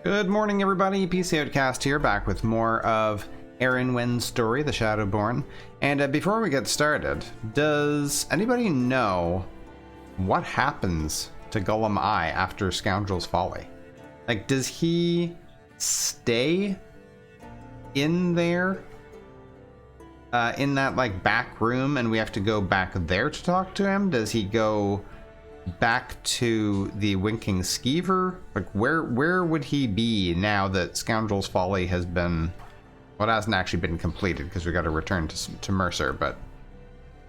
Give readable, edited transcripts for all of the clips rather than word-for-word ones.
Good morning, everybody. PC Outcast here, back with more of Wen's story, The Shadowborn. And before we get started, does anybody know what happens to Golem Eye after Scoundrel's Folly? Like, does he stay in there, in that, like, back room, and we have to go back there to talk to him? Does he go back to the Winking Skeever? Like, where would he be now that Scoundrel's Folly has been, well, it hasn't actually been completed because we got to return to Mercer, but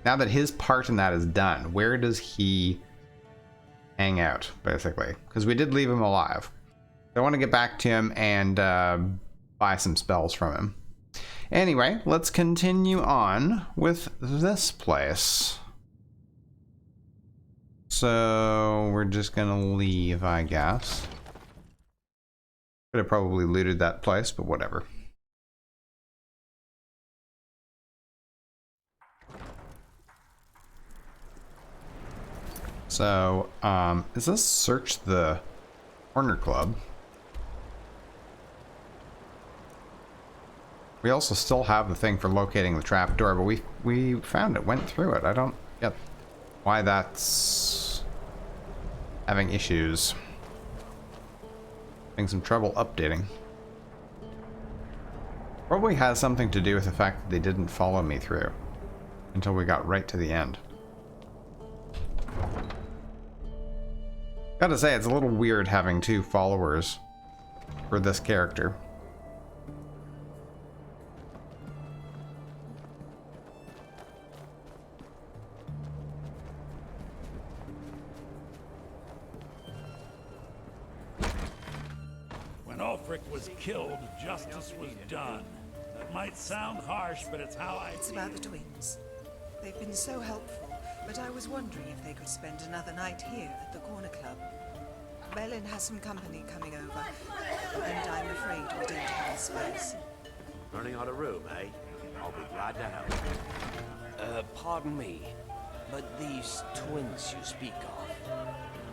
now that his part in that is done, where does he hang out, basically? Because we did leave him alive. I want to get back to him and buy some spells from him. Anyway, let's continue on with this place. So we're just gonna leave, I guess. Could have probably looted that place, but whatever. So, is this search the corner club? We also still have the thing for locating the trapdoor, but we found it, went through it. I don't get why that's having issues. Having some trouble updating. Probably has something to do with the fact that they didn't follow me through until we got right to the end. Gotta say, it's a little weird having two followers for this character. Was killed, justice was done. That might sound harsh, but it's how I feel. It's about the twins. They've been so helpful, but I was wondering if they could spend another night here at the Corner Club. Belen has some company coming over, and I'm afraid we don't have a space. Running out of room, eh? I'll be glad to help. Pardon me, but these twins you speak of,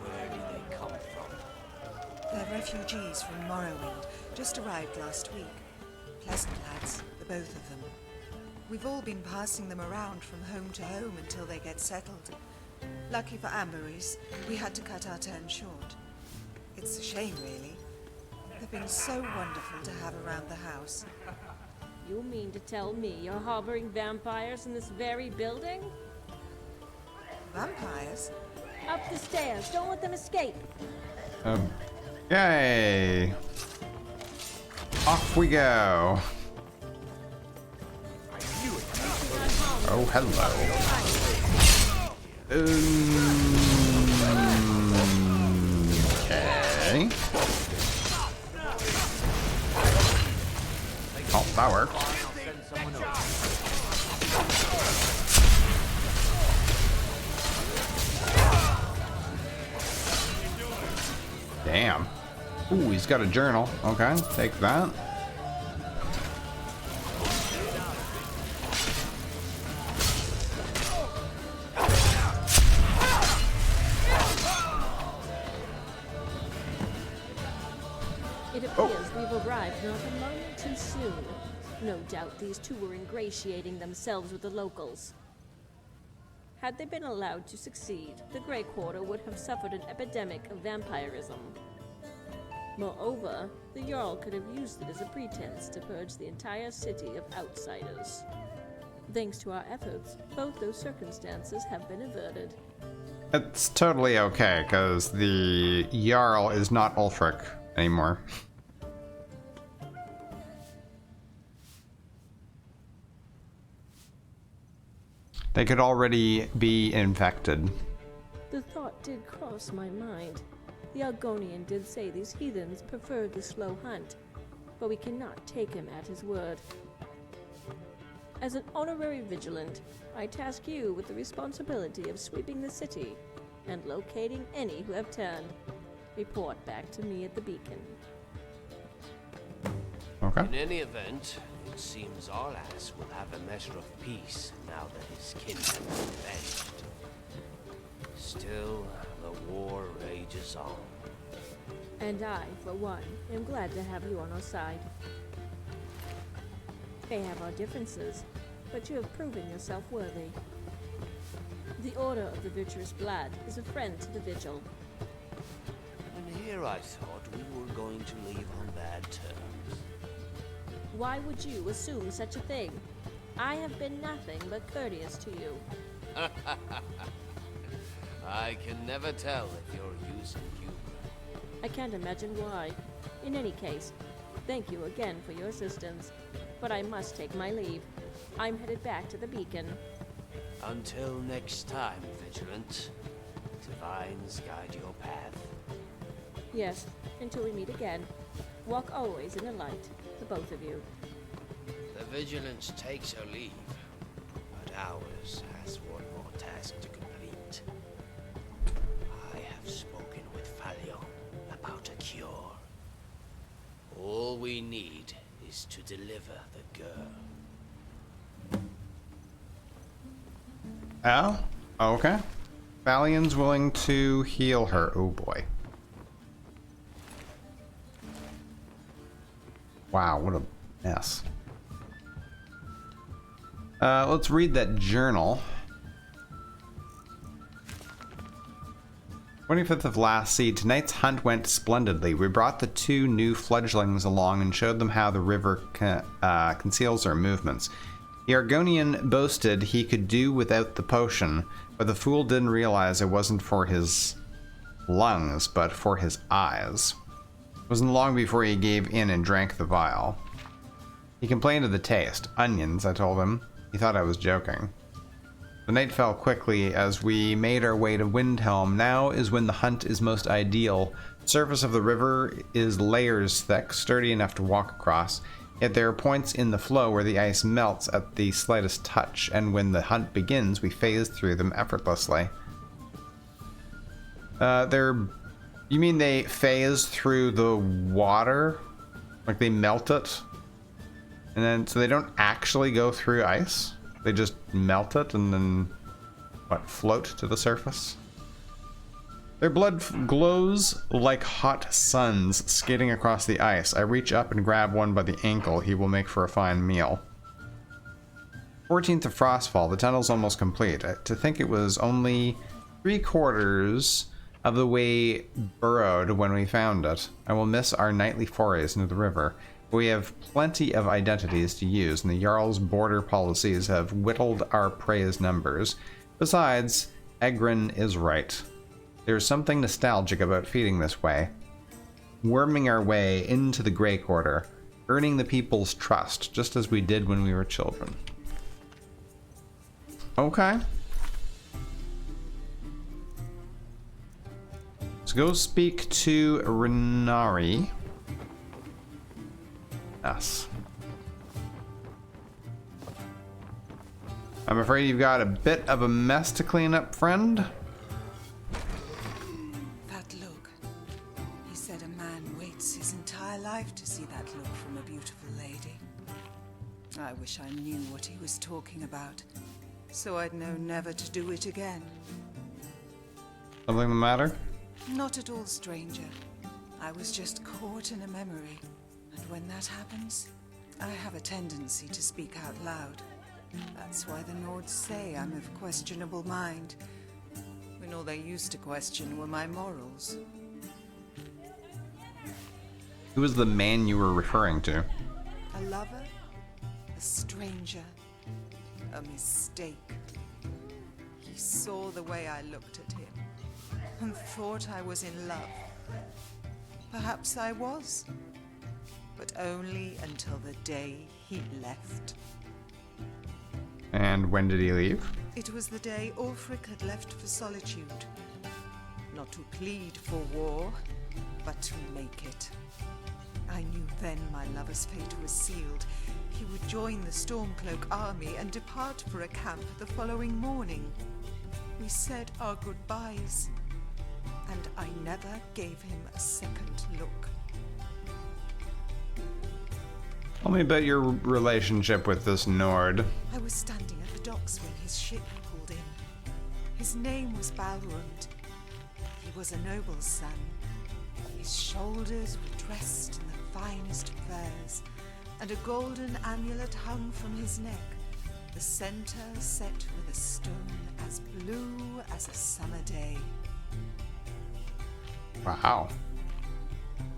where do they come from? They're refugees from Morrowind, just arrived last week. Pleasant lads, the both of them. We've all been passing them around from home to home until they get settled. Lucky for Amberries, we had to cut our turn short. It's a shame, really. They've been so wonderful to have around the house. You mean to tell me you're harboring vampires in this very building? Vampires? Up the stairs, don't let them escape. Yay! Off we go. Oh, hello. Okay. Oh, that worked. Damn. Ooh, he's got a journal. Okay, take that. It appears we've arrived not a moment too soon. No doubt these two were ingratiating themselves with the locals. Had they been allowed to succeed, the Grey Quarter would have suffered an epidemic of vampirism. Moreover, the Jarl could have used it as a pretense to purge the entire city of outsiders. Thanks to our efforts, both those circumstances have been averted. It's totally okay, because the Jarl is not Ulfric anymore. They could already be infected. The thought did cross my mind. The Argonian did say these heathens preferred the slow hunt, but we cannot take him at his word. As an honorary vigilant, I task you with the responsibility of sweeping the city and locating any who have turned. Report back to me at the beacon. Okay. In any event, it seems our lass will have a measure of peace now that his kin have been avenged. Still, the war rages on. And I, for one, am glad to have you on our side. We have our differences, but you have proven yourself worthy. The Order of the Virtuous Blood is a friend to the Vigil. And here I thought we were going to leave on bad terms. Why would you assume such a thing? I have been nothing but courteous to you. I can never tell if you're using humor. I can't imagine why. In any case, thank you again for your assistance. But I must take my leave. I'm headed back to the beacon. Until next time, Vigilant. Divines guide your path. Yes, until we meet again. Walk always in the light, the both of you. The Vigilance takes her leave, but ours has one more task to complete. I have spoken with Falion about a cure. All we need is to deliver the girl. Oh? Okay. Falion's willing to heal her. Oh boy. Wow, what a mess. Let's read that journal. 25th of last seed. Tonight's hunt went splendidly. We brought the 2 new fledglings along and showed them how the river conceals our movements. The Argonian boasted he could do without the potion, but the fool didn't realize it wasn't for his lungs, but for his eyes. It wasn't long before he gave in and drank the vial. He complained of the taste. Onions, I told him. He thought I was joking. The night fell quickly as we made our way to Windhelm. Now is when the hunt is most ideal. The surface of the river is layers thick, sturdy enough to walk across. Yet there are points in the flow where the ice melts at the slightest touch, and when the hunt begins, we phase through them effortlessly. You mean they phase through the water? Like they melt it? And then, so they don't actually go through ice? They just melt it and then, what, float to the surface? Their blood glows like hot suns skating across the ice. I reach up and grab one by the ankle. He will make for a fine meal. 14th of Frostfall. The tunnel's almost complete. To think it was only 3/4 of the way burrowed when we found it. I will miss our nightly forays into the river. We have plenty of identities to use, and the Jarl's border policies have whittled our prey's numbers. Besides, Egrin is right. There's something nostalgic about feeding this way. Worming our way into the Grey Quarter, earning the people's trust, just as we did when we were children. Okay. Let's go speak to Renari. Yes. I'm afraid you've got a bit of a mess to clean up, friend. That look. He said a man waits his entire life to see that look from a beautiful lady. I wish I knew what he was talking about, so I'd know never to do it again. Something the matter? Not at all, stranger. I was just caught in a memory. And when that happens, I have a tendency to speak out loud. That's why the Nords say I'm of questionable mind, when all they used to question were my morals. Who was the man you were referring to? A lover? A stranger? A mistake. He saw the way I looked at him and thought I was in love. Perhaps I was. But only until the day he left. And when did he leave? It was the day Ulfric had left for solitude. Not to plead for war, but to make it. I knew then my lover's fate was sealed. He would join the Stormcloak army and depart for a camp the following morning. We said our goodbyes, and I never gave him a second look. Tell me about your relationship with this Nord. I was standing at the docks when his ship pulled in. His name was Balrund. He was a noble's son. His shoulders were dressed in the finest furs, and a golden amulet hung from his neck, the center set with a stone as blue as a summer day. Wow.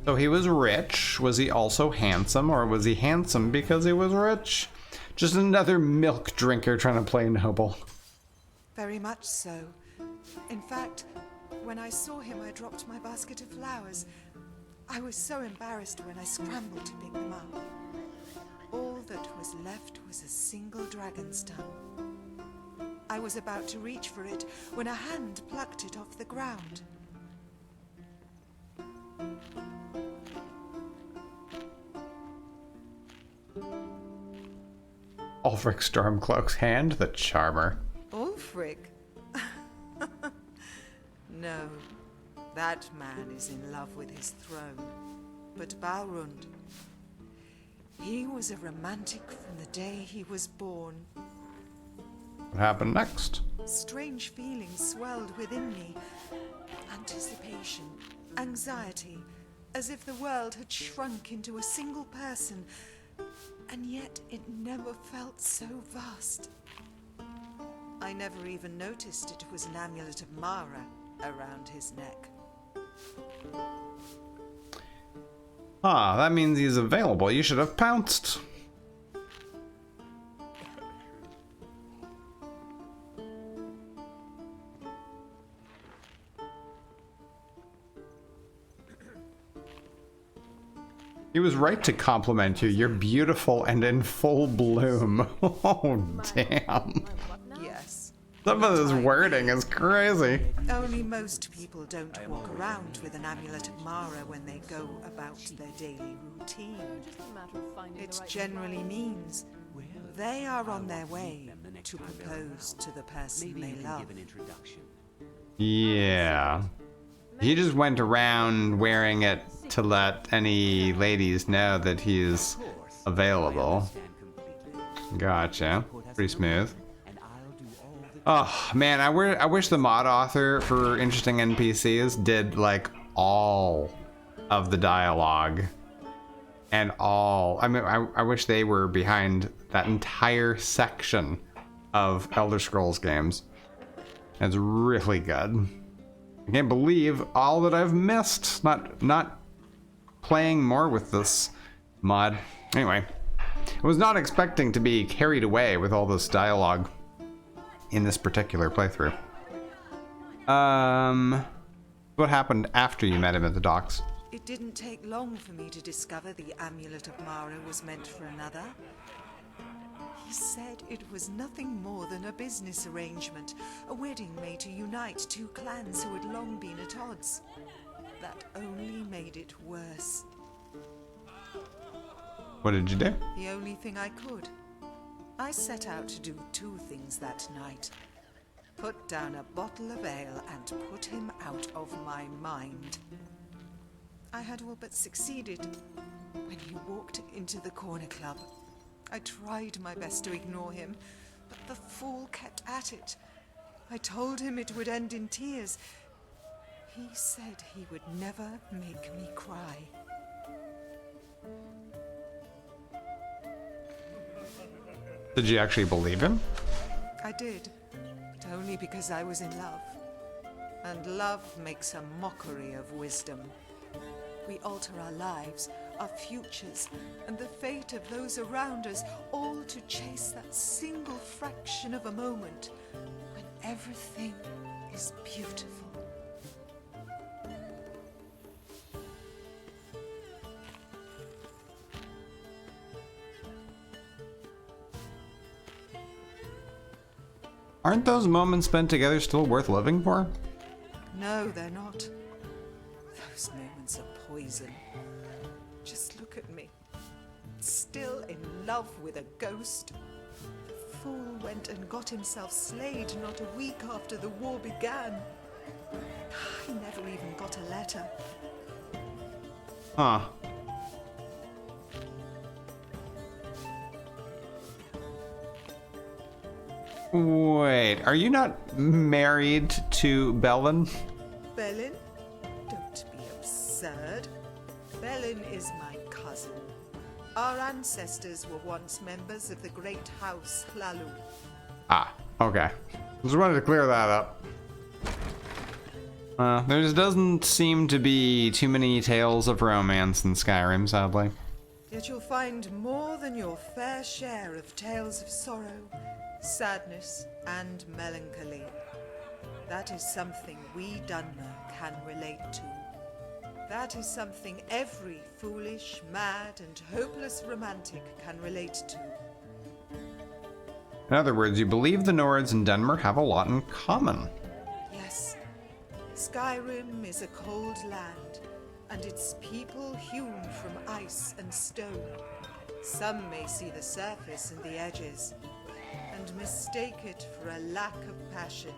So he was rich. Was he also handsome, or was he handsome because he was rich? Just another milk drinker trying to play noble. Very much so. In fact, when I saw him, I dropped my basket of flowers. I was so embarrassed when I scrambled to pick them up. All that was left was a single dragonstone. I was about to reach for it when a hand plucked it off the ground. Ulfric Stormcloak's hand, the charmer. Ulfric? No, that man is in love with his throne. But Balrund, he was a romantic from the day he was born. What happened next? Strange feelings swelled within me. Anticipation, anxiety, as if the world had shrunk into a single person, and yet it never felt so vast. I never even noticed it was an amulet of Mara around his neck. Ah, that means he's available. You should have pounced. He was right to compliment you. You're beautiful and in full bloom. Oh, damn. Yes. Some of this wording is crazy. Only most people don't walk around with an amulet of Mara when they go about their daily routine. It generally means they are on their way to propose to the person they love. Yeah. He just went around wearing it to let any ladies know that he's available. Gotcha. Pretty smooth. Oh, man, I wish the mod author for Interesting NPCs did, like, all of the dialogue. And all... I mean, I wish they were behind that entire section of Elder Scrolls games. It's really good. I can't believe all that I've missed. Not playing more with this mod. Anyway, I was not expecting to be carried away with all this dialogue in this particular playthrough. What happened after you met him at the docks? It didn't take long for me to discover the amulet of Mara was meant for another. He said it was nothing more than a business arrangement, a wedding made to unite two clans who had long been at odds. That only made it worse. What did you do? The only thing I could. I set out to do two things that night. Put down a bottle of ale and put him out of my mind. I had all but succeeded when he walked into the corner club. I tried my best to ignore him, but the fool kept at it. I told him it would end in tears. He said he would never make me cry. Did you actually believe him? I did, but only because I was in love. And love makes a mockery of wisdom. We alter our lives, our futures, and the fate of those around us, all to chase that single fraction of a moment when everything is beautiful. Aren't those moments spent together still worth living for? No, they're not. Those moments are poison. Just look at me. Still in love with a ghost. The fool went and got himself slayed not a week after the war began. I never even got a letter. Huh. Wait, are you not married to Belvin? Belin, don't be absurd. Felin is my cousin. Our ancestors were once members of the great house Hlalu. Ah, okay. Just wanted to clear that up. There just doesn't seem to be too many tales of romance in Skyrim, sadly. Yet you'll find more than your fair share of tales of sorrow, sadness, and melancholy. That is something we Dunmer can relate to. That is something every foolish, mad, and hopeless romantic can relate to. In other words, you believe the Nords and Dunmer have a lot in common. Yes, Skyrim is a cold land, and its people hewn from ice and stone. Some may see the surface and the edges, and mistake it for a lack of passion.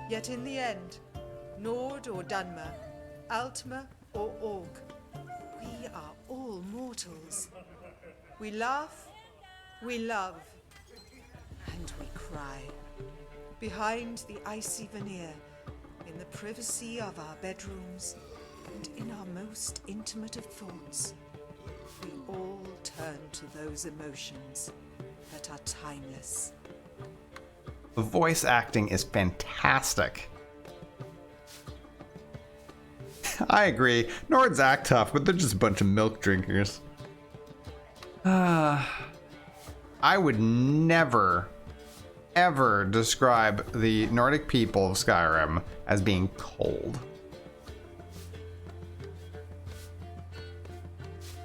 Yet in the end, Nord or Dunmer, Altmer or Orc, we are all mortals. We laugh, we love, and we cry. Behind the icy veneer, in the privacy of our bedrooms, and in our most intimate of thoughts, we all turn to those emotions that are timeless. The voice acting is fantastic. I agree. Nords act tough, but they're just a bunch of milk drinkers. I would never, ever describe the Nordic people of Skyrim as being cold.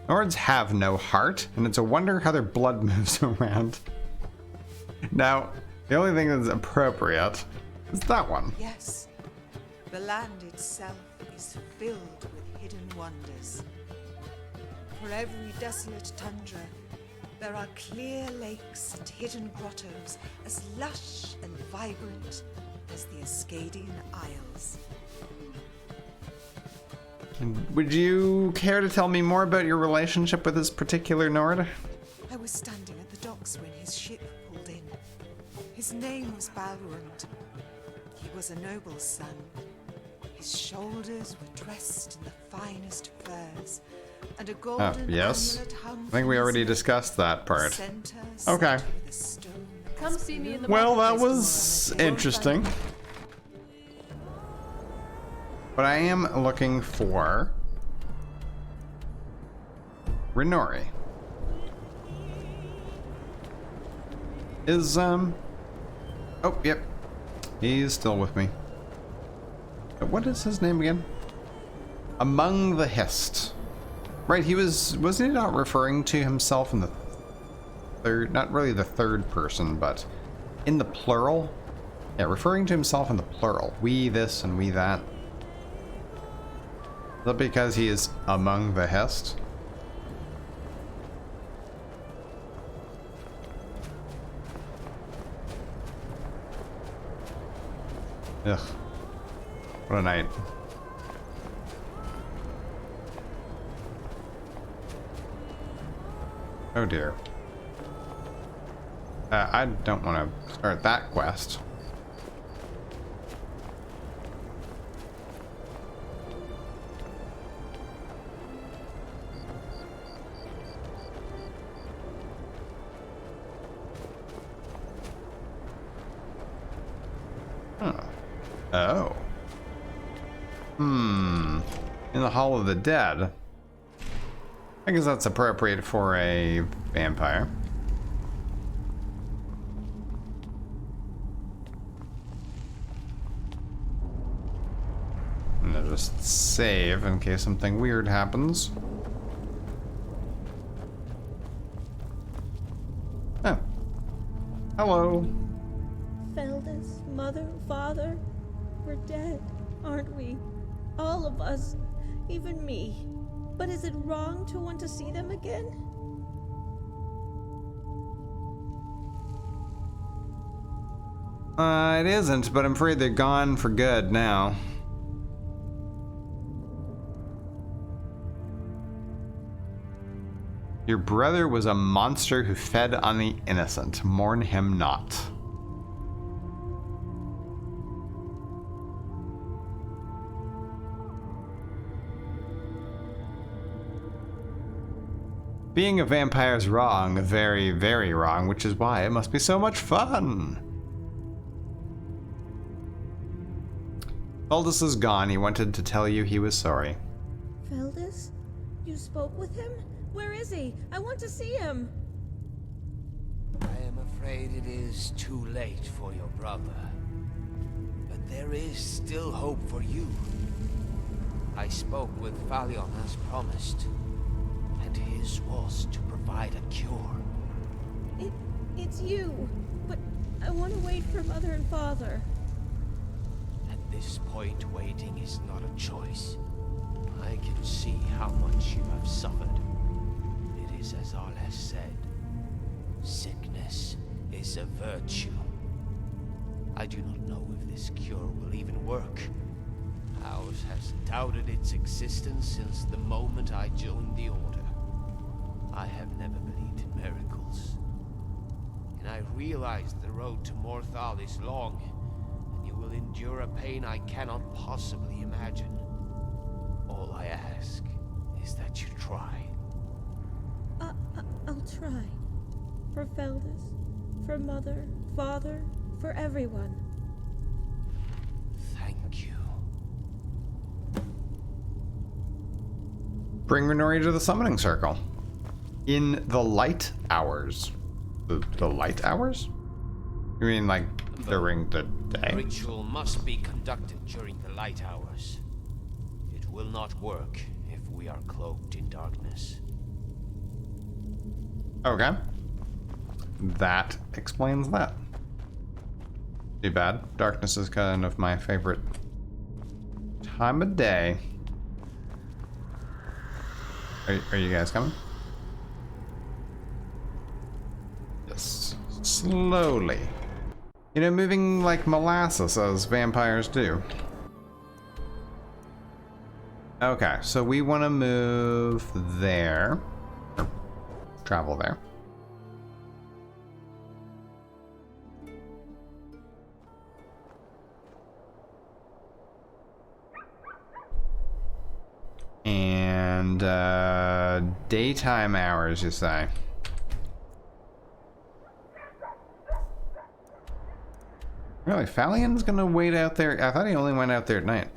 Nords have no heart, and it's a wonder how their blood moves around. Now, the only thing that's appropriate is that one. Yes, the land itself is filled with hidden wonders. For every desolate tundra, there are clear lakes and hidden grottos as lush and vibrant as the Ascadian Isles. Would you care to tell me more about your relationship with this particular Nord? I was standing at the docks when his ship pulled in. His name was Balrund. He was a noble's son. His shoulders were dressed in the finest furs, and a golden yes. amulet hung I think we from already his neck. discussed that part. Center Okay. set with a stone Come as see me in the Well, that marketplace was tomorrow. interesting. But I am looking for Renori. Oh, yep. He's still with me. What is his name again? Among the Hist. Right, wasn't he not referring to himself in the third, not really the third person, but in the plural? Yeah, referring to himself in the plural. We this and we that. Is that because he is among the Hist? Ugh. What a night. Oh dear. I don't want to start that quest. Huh. Oh. In the Hall of the Dead. I guess that's appropriate for a vampire. I'm gonna just save in case something weird happens. Oh. Hello. Feldus, mother, father, we're dead, aren't we? All of us, even me. But is it wrong to want to see them again? It isn't, but I'm afraid they're gone for good now. Your brother was a monster who fed on the innocent. Mourn him not. Being a vampire is wrong, very, very wrong, which is why it must be so much fun. Aldous is gone. He wanted to tell you he was sorry. Feldus? You spoke with him? Where is he? I want to see him. I am afraid it is too late for your brother. But there is still hope for you. I spoke with Falion as promised, and his was to provide a cure. It's you. But I want to wait for Mother and Father. At this point, waiting is not a choice. I can see how much you have suffered. It is as Al has said. Sickness is a virtue. I do not know if this cure will even work. Ours has doubted its existence since the moment I joined the Order. I have never believed in miracles. And I realize the road to Morthal is long, and you will endure a pain I cannot possibly imagine. All I ask is that you try. I'll try. For Feldus, for Mother, Father, for everyone. Thank you. Bring Renori to the summoning circle. In the light hours. The light hours? You mean like during the day? Ritual must be conducted during the light hours. It will not work if we are cloaked in darkness. Okay. That explains that. Too bad. Darkness is kind of my favorite time of day. Are you guys coming? Yes. Slowly. You know, moving like molasses as vampires do. Okay, so we want to move there. Travel there. And daytime hours, you say? Really, Falion's gonna wait out there? I thought he only went out there at night.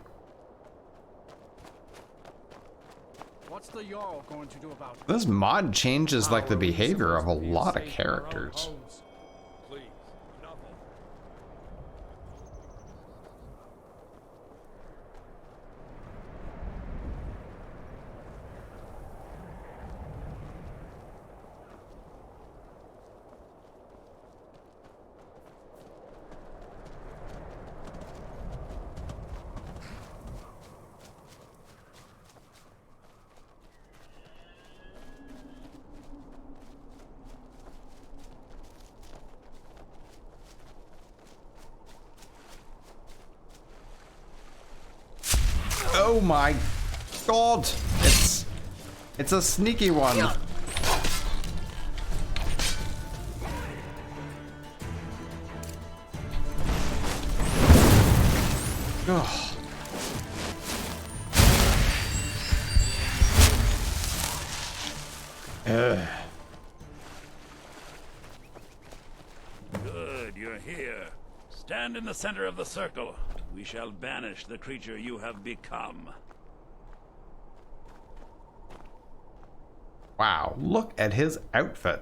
What's the Jarl going to do about it? This mod changes like the behavior of a lot of characters. Please, enough of Oh my god! It's a sneaky one. Ugh. Good, you're here. Stand in the center of the circle. We shall banish the creature you have become. Wow, look at his outfit.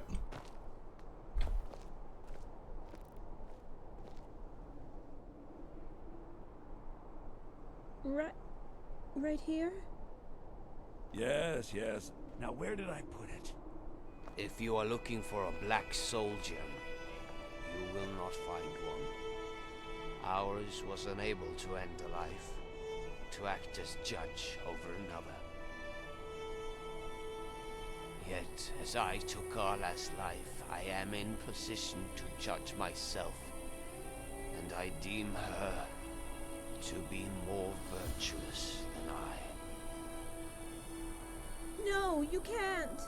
Right here? Yes, yes. Now where did I put it? If you are looking for a black soul gem, you will not find one. Ours was unable to end a life, to act as judge over another. Yet, as I took Arla's life, I am in position to judge myself, and I deem her to be more virtuous than I. No, you can't.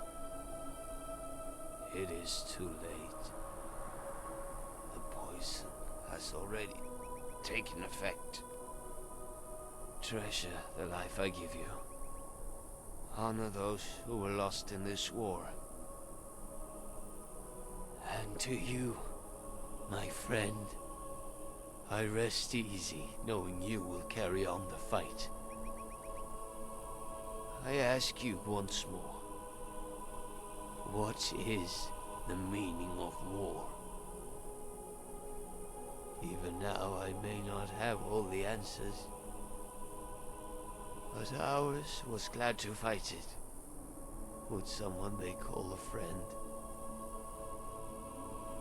It is too late. The poison has already taken effect. Treasure the life I give you. Honor those who were lost in this war. And to you, my friend, I rest easy knowing you will carry on the fight. I ask you once more, what is the meaning of war? Even now I may not have all the answers, but ours was glad to fight it with someone they call a friend.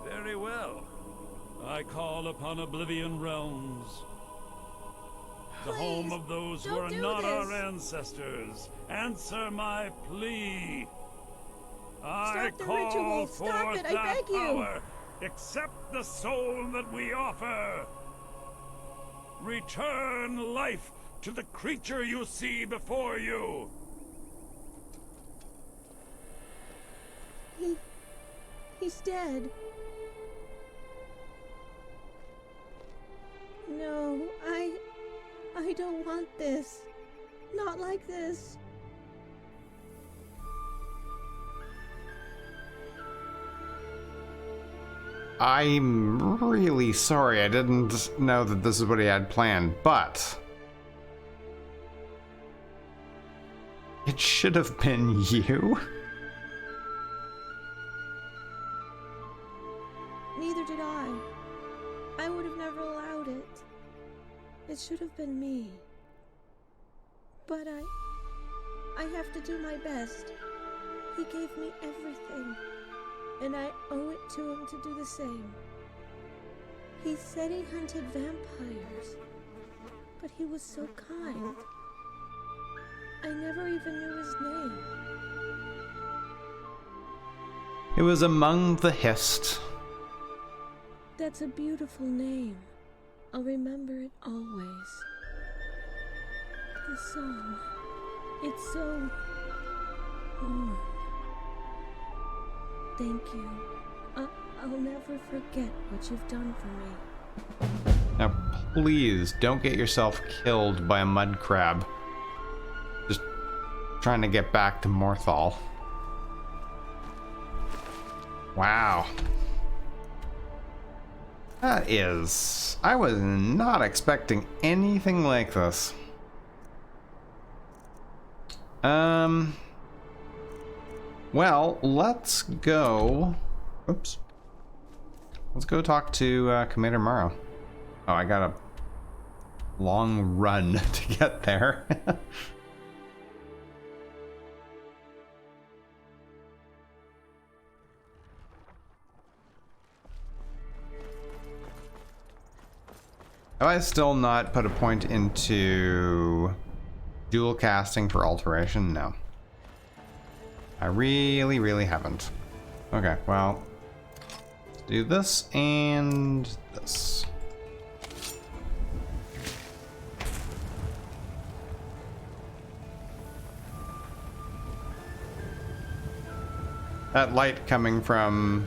Very well. I call upon Oblivion Realms, the home of those who don't are do not our this. ancestors. Answer my plea. I Stop the call ritual. Stop forth it, I that beg you. power. Accept the soul that we offer. Return life to the creature you see before you. He's dead. No, I don't want this. Not like this. I'm really sorry. I didn't know that this is what he had planned, but it should have been you. Neither did I. I would have never allowed it. It should have been me. But I have to do my best. He gave me everything, and I owe it to him to do the same. He said he hunted vampires, but he was so kind. I never even knew his name. It was among the hist. That's a beautiful name. I'll remember it always. The song. It's so warm. Thank you. I'll never forget what you've done for me. Now, please don't get yourself killed by a mud crab. Just trying to get back to Morthal. Wow. That is... I was not expecting anything like this. Well, let's go... Oops. Let's go talk to Commander Morrow. Oh, I got a long run to get there. Have I still not put a point into dual casting for alteration? No. I really haven't. Okay, well, let's do this and this. That light coming from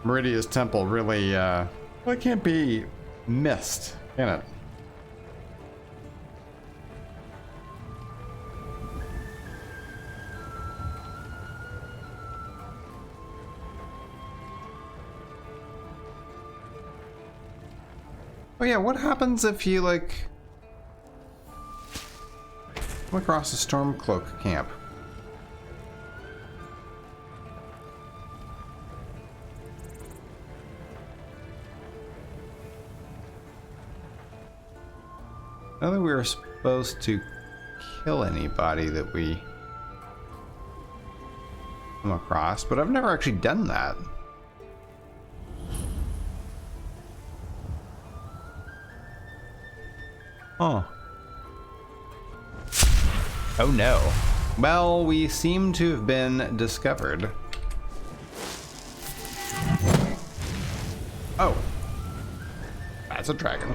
Meridia's temple really, well, it can't be missed, can it? Oh yeah, what happens if you, like, come across a Stormcloak camp? I don't think we were supposed to kill anybody that we come across, but I've never actually done that. Oh. Oh no. Well, we seem to have been discovered. Oh. That's a dragon.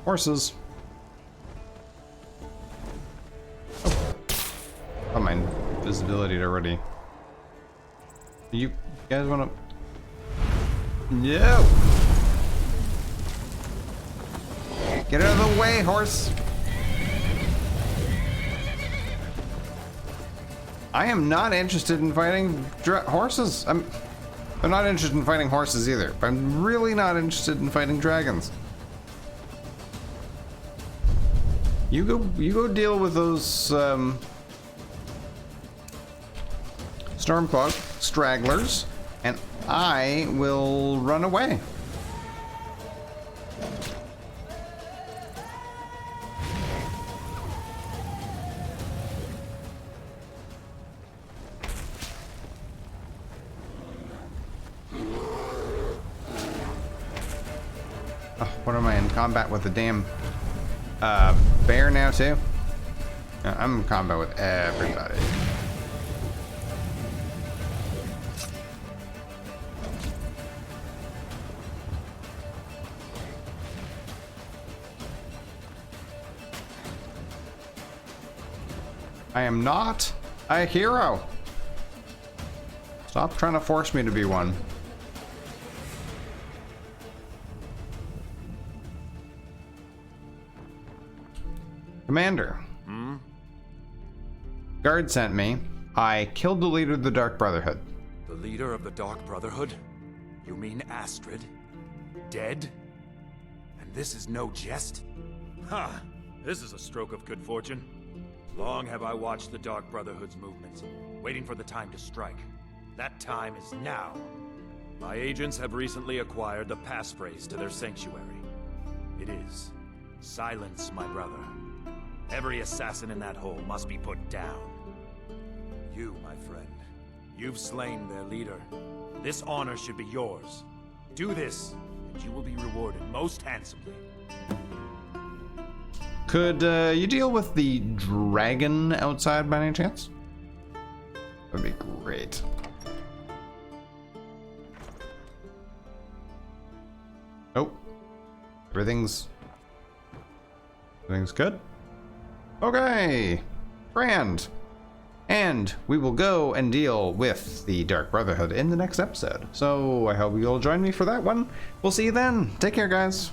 Horses. Oh, my visibility already. You guys wanna... No! Get out of the way, horse! I am not interested in fighting horses. I'm not interested in fighting horses either. But I'm really not interested in fighting dragons. You go deal with those Stormclaw stragglers, and I will run away. Oh, what am I in combat with the damn bear now too? I'm in combat with everybody. I am not a hero. Stop trying to force me to be one. Commander. Guard sent me. I killed the leader of the Dark Brotherhood. The leader of the Dark Brotherhood? You mean Astrid? Dead? And this is no jest? Ha! This is a stroke of good fortune. Long have I watched the Dark Brotherhood's movements, waiting for the time to strike. That time is now. My agents have recently acquired the passphrase to their sanctuary. It is, silence my brother. Every assassin in that hole must be put down. You, my friend, you've slain their leader. This honor should be yours. Do this, and you will be rewarded most handsomely. Could you deal with the dragon outside by any chance? That'd be great. Oh, everything's good. Okay, grand. And we will go and deal with the Dark Brotherhood in the next episode. So I hope you'll join me for that one. We'll see you then. Take care, guys.